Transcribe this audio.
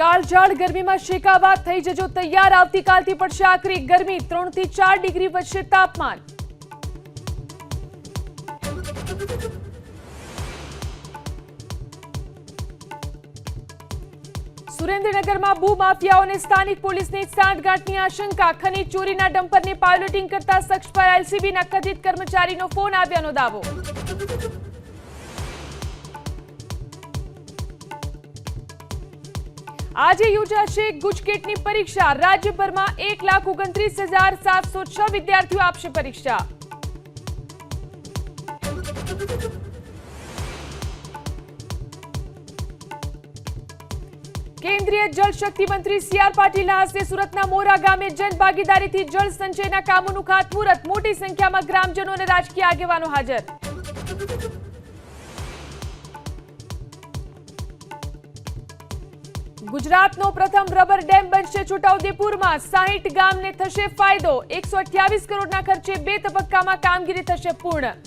કાળઝાળ ગરમીમાં શેકાવા થઈ જજો તૈયાર। આવતીકાલથી પડશે આકરી ગરમી। 3 થી 4 ડિગ્રી વધશે તાપમાન। સુરેન્દ્રનગરમાં ભૂમાફિયાઓને સ્થાનિક પોલીસની સાંઠગાંઠની આશંકા। ખનીજ ચોરીના ડમ્પરને પાયલોટિંગ કરતા શખ્સ પર એલસીબીના કથિત કર્મચારીનો ફોન આવ્યાનો દાવો। આજે યોજાશે ગુજકેટની પરીક્ષા। રાજ્યભરમાં 1,29,706 વિદ્યાર્થીઓ આપશે પરીક્ષા। કેન્દ્રીય જળશક્તિ મંત્રી સી.આર. પાટીલના હસ્તે સુરતના મોરા ગામે જનભાગીદારીથી જળ સંચયના કામોનું ખાતમુહૂર્ત। મોટી સંખ્યામાં ગ્રામજનો અને રાજકીય આગેવાનો હાજર। ગુજરાતનો પ્રથમ રબર ડેમ બનશે છોટાઉદેપુરમાં। 60 ગામને થશે ફાયદો। 128 કરોડના ખર્ચે 2 તબક્કામાં કામગીરી થશે પૂર્ણ।